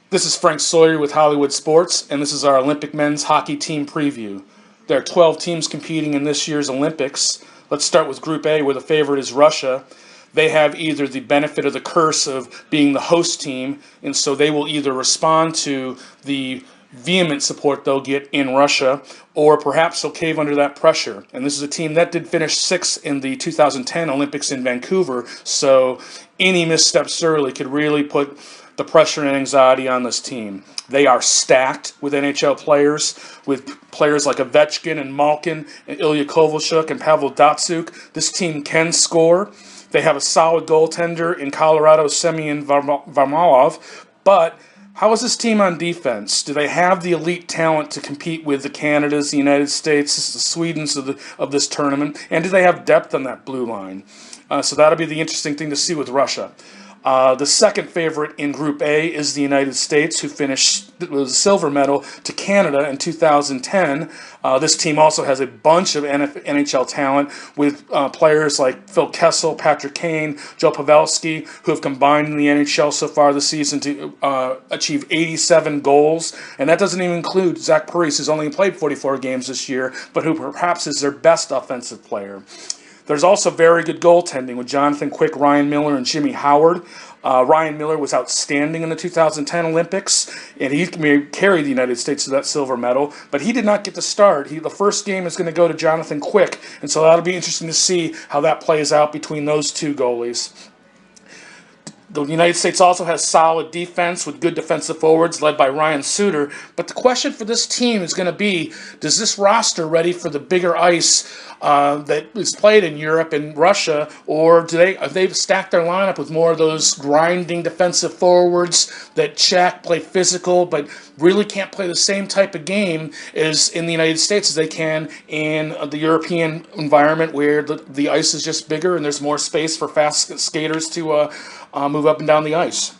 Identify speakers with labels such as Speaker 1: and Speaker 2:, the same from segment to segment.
Speaker 1: This is Frank Sawyer with Hollywood Sports, and this is our Olympic men's hockey team preview. There are 12 teams competing in this year's Olympics. Let's start with Group A, where the favorite is Russia. They have either the benefit or the curse of being the host team, and so they will either respond to the vehement support they'll get in Russia, or perhaps they'll cave under that pressure. And this is a team that did finish sixth in the 2010 Olympics in Vancouver, so any missteps early could really put the pressure and anxiety on this team. They are stacked with NHL players, with players like Ovechkin and Malkin and Ilya Kovalchuk and Pavel Datsyuk. This team can score. They have a solid goaltender in Colorado's Semyon Varlamov, but how is this team on defense? Do they have the elite talent to compete with the Canadas, the United States, the Swedens of this tournament? And do they have depth on that blue line? So that'll be the interesting thing to see with Russia. The second favorite in Group A is the United States, who finished with a silver medal to Canada in 2010. This team also has a bunch of NHL talent with players like Phil Kessel, Patrick Kane, Joe Pavelski, who have combined in the NHL so far this season to achieve 87 goals. And that doesn't even include Zach Parise, who's only played 44 games this year, but who perhaps is their best offensive player. There's also very good goaltending with Jonathan Quick, Ryan Miller, and Jimmy Howard. Ryan Miller was outstanding in the 2010 Olympics, and he carried the United States to that silver medal, but he did not get the start. The first game is going to go to Jonathan Quick, and so that'll be interesting to see how that plays out between those two goalies. The United States also has solid defense with good defensive forwards led by Ryan Suter. But the question for this team is going to be, does this roster ready for the bigger ice that is played in Europe and Russia, or have they stacked their lineup with more of those grinding defensive forwards that play physical, but really can't play the same type of game as in the United States as they can in the European environment, where the ice is just bigger and there's more space for fast skaters to move up and down the ice.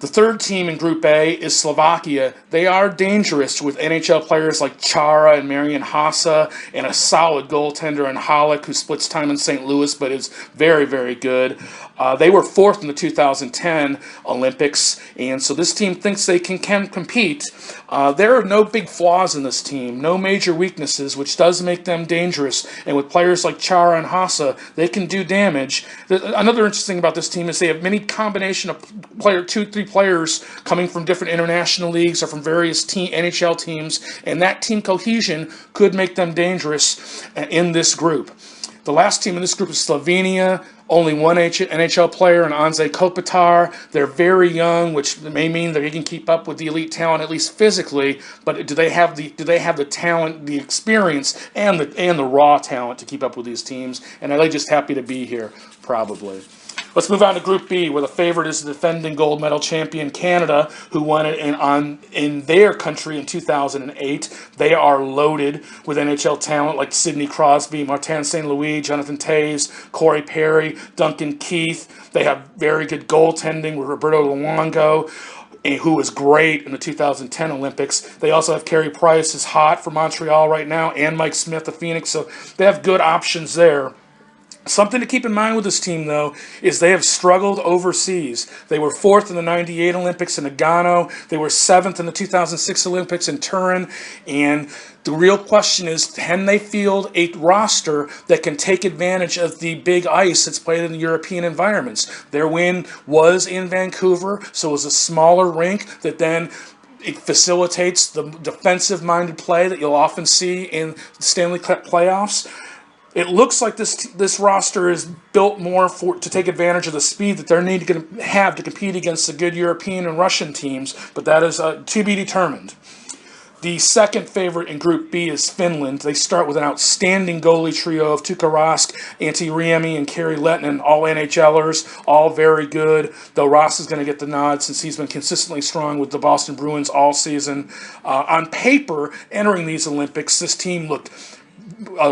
Speaker 1: The third team in Group A is Slovakia. They are dangerous with NHL players like Chara and Marian Hossa and a solid goaltender in Halak, who splits time in St. Louis but is very, very good. They were fourth in the 2010 Olympics, and so this team thinks they can compete. There are no big flaws in this team, no major weaknesses, which does make them dangerous. And with players like Chara and Hossa, they can do damage. Another interesting thing about this team is they have many combination of two, three players coming from different international leagues or from various NHL teams, and that team cohesion could make them dangerous in this group. The last team in this group is Slovenia. Only one NHL player, and Anze Kopitar. They're very young, which may mean that they can keep up with the elite talent, at least physically. But do they have the talent, the experience, and the raw talent to keep up with these teams? And are they just happy to be here? Probably. Let's move on to Group B, where the favorite is the defending gold medal champion Canada, who won it in their country in 2008. They are loaded with NHL talent like Sidney Crosby, Martin St. Louis, Jonathan Toews, Corey Perry, Duncan Keith. They have very good goaltending with Roberto Luongo, who was great in the 2010 Olympics. They also have Carey Price, who's hot for Montreal right now, and Mike Smith of Phoenix, so they have good options there. Something to keep in mind with this team, though, is they have struggled overseas. They were fourth in the 98 Olympics in Nagano. They were seventh in the 2006 Olympics in Turin. And the real question is, can they field a roster that can take advantage of the big ice that's played in the European environments? Their win was in Vancouver, so it was a smaller rink that then it facilitates the defensive-minded play that you'll often see in the Stanley Cup playoffs. It looks like this roster is built more to take advantage of the speed that they're going to have to compete against the good European and Russian teams, but that is to be determined. The second favorite in Group B is Finland. They start with an outstanding goalie trio of Tuukka Rask, Antti Riemi, and Kari Lehtinen, all NHLers, all very good, though Rask is going to get the nod since he's been consistently strong with the Boston Bruins all season. On paper, entering these Olympics, this team looked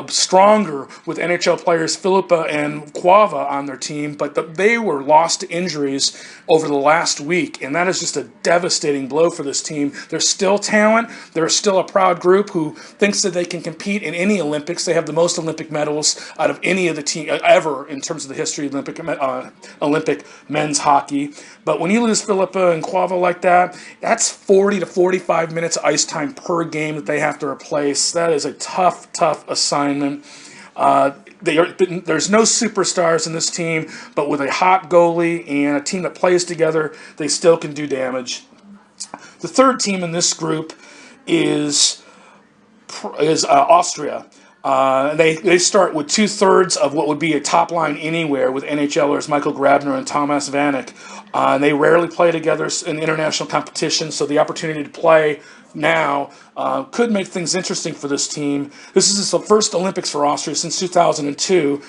Speaker 1: stronger with NHL players Filippa and Quava on their team, but they were lost to injuries over the last week, and that is just a devastating blow for this team. There's still talent. They're still a proud group who thinks that they can compete in any Olympics. They have the most Olympic medals out of any of the team ever in terms of the history of Olympic men's hockey. But when you lose Philippa and Quava like that, that's 40 to 45 minutes ice time per game that they have to replace. That is a tough, tough assignment. There's no superstars in this team, but with a hot goalie and a team that plays together, they still can do damage. The third team in this group is Austria. They start with 2/3 of what would be a top line anywhere with NHLers Michael Grabner and Thomas Vanek. They rarely play together in international competition, so the opportunity to play now could make things interesting for this team. This is the first Olympics for Austria since 2002,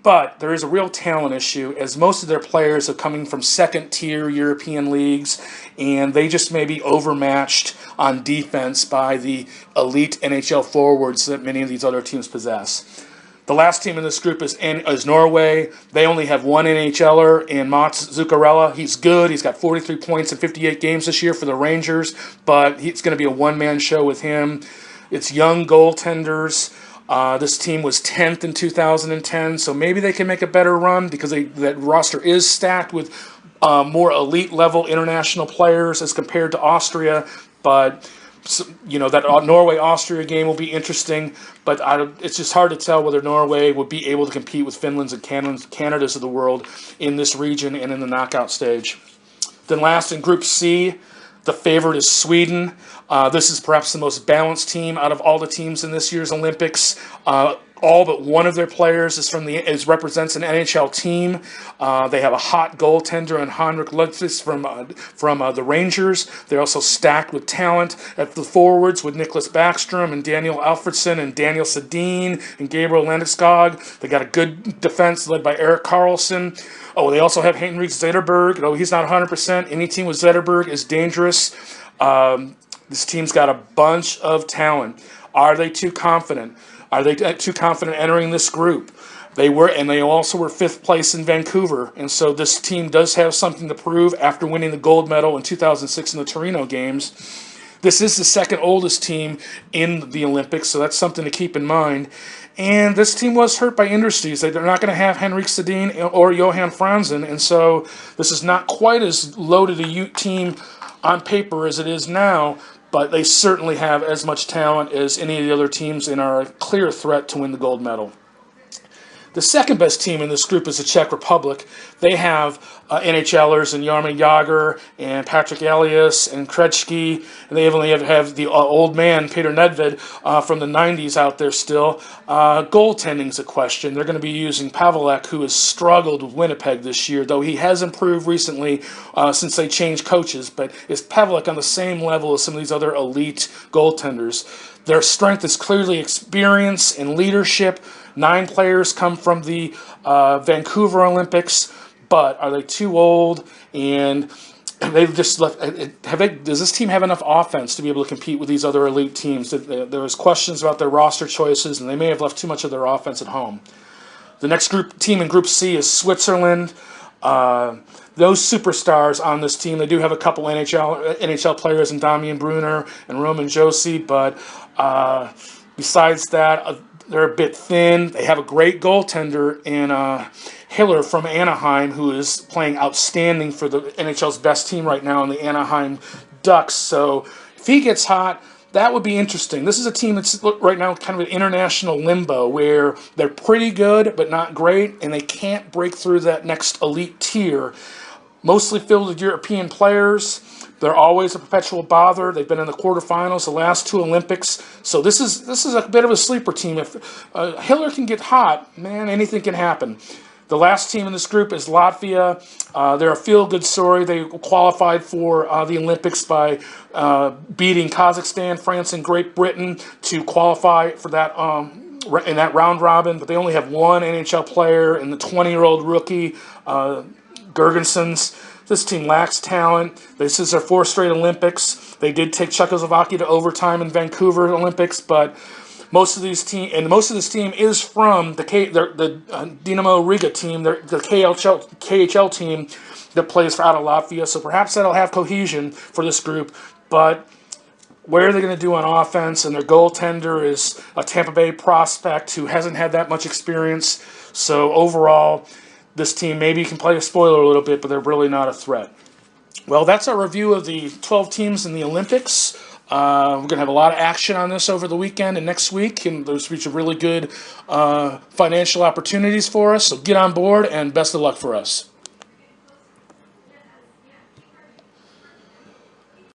Speaker 1: but there is a real talent issue as most of their players are coming from second-tier European leagues, and they just may be overmatched on defense by the elite NHL forwards that many of these other teams possess. The last team in this group is Norway. They only have one NHLer in Mats Zuccarello. He's good. He's got 43 points in 58 games this year for the Rangers, but it's going to be a one-man show with him. It's young goaltenders. This team was 10th in 2010, so maybe they can make a better run because that roster is stacked with more elite-level international players as compared to Austria, but that Norway-Austria game will be interesting, but it's just hard to tell whether Norway would be able to compete with Finland's and Canada's of the world in this region and in the knockout stage. Then last in Group C, the favorite is Sweden. This is perhaps the most balanced team out of all the teams in this year's Olympics. All but one of their players represents an NHL team. They have a hot goaltender in Henrik Lundqvist from the Rangers. They're also stacked with talent at the forwards with Nicholas Backstrom and Daniel Alfredsson and Daniel Sedin and Gabriel Landeskog. They got a good defense led by Erik Karlsson. Oh, they also have Henrik Zetterberg. Though he's not 100%. Any team with Zetterberg is dangerous. This team's got a bunch of talent. Are they too confident? Are they too confident entering this group? They were, and they also were 5th place in Vancouver. And so this team does have something to prove after winning the gold medal in 2006 in the Torino Games. This is the second oldest team in the Olympics, so that's something to keep in mind. And this team was hurt by injuries. They're not going to have Henrik Sedin or Johan Franzen, and so this is not quite as loaded a team on paper as it is now, but they certainly have as much talent as any of the other teams and are a clear threat to win the gold medal. The second best team in this group is the Czech Republic. They have NHLers in Jaromír Jágr and Patrick Elias and Krejci, and they only have the old man, Peter Nedved, from the 90s out there still. Goaltending's a question. They're going to be using Pavelek, who has struggled with Winnipeg this year, though he has improved recently since they changed coaches. But is Pavelek on the same level as some of these other elite goaltenders? Their strength is clearly experience and leadership. 9 players come from the Vancouver Olympics, but are they too old? And they've just left. Does this team have enough offense to be able to compete with these other elite teams? There was questions about their roster choices, and they may have left too much of their offense at home. The next team in Group C is Switzerland. Those superstars on this team, they do have a couple NHL players in Damian Brunner and Roman Josi, but besides that, they're a bit thin. They have a great goaltender in Hiller from Anaheim, who is playing outstanding for the NHL's best team right now in the Anaheim Ducks. So if he gets hot, that would be interesting. This is a team that's right now kind of an international limbo where they're pretty good but not great, and they can't break through that next elite tier. Mostly filled with European players. They're always a perpetual bother. They've been in the quarterfinals the last 2 Olympics. So this is a bit of a sleeper team. If Hiller can get hot, man, anything can happen. The last team in this group is Latvia. They're a feel-good story. They qualified for the Olympics by beating Kazakhstan, France, and Great Britain to qualify for that in that round robin. But they only have one NHL player and the 20-year-old rookie, Gergensons. This team lacks talent. This is their 4th straight Olympics. They did take Czechoslovakia to overtime in Vancouver Olympics, but most of this team is from the Dinamo Riga team, the KHL team that plays out of Latvia. So perhaps that'll have cohesion for this group. But where are they going to do on offense? And their goaltender is a Tampa Bay prospect who hasn't had that much experience. So overall, this team maybe can play a spoiler a little bit, but they're really not a threat. Well, that's our review of the 12 teams in the Olympics. We're going to have a lot of action on this over the weekend and next week, and there's some really good financial opportunities for us. So get on board, and best of luck for us.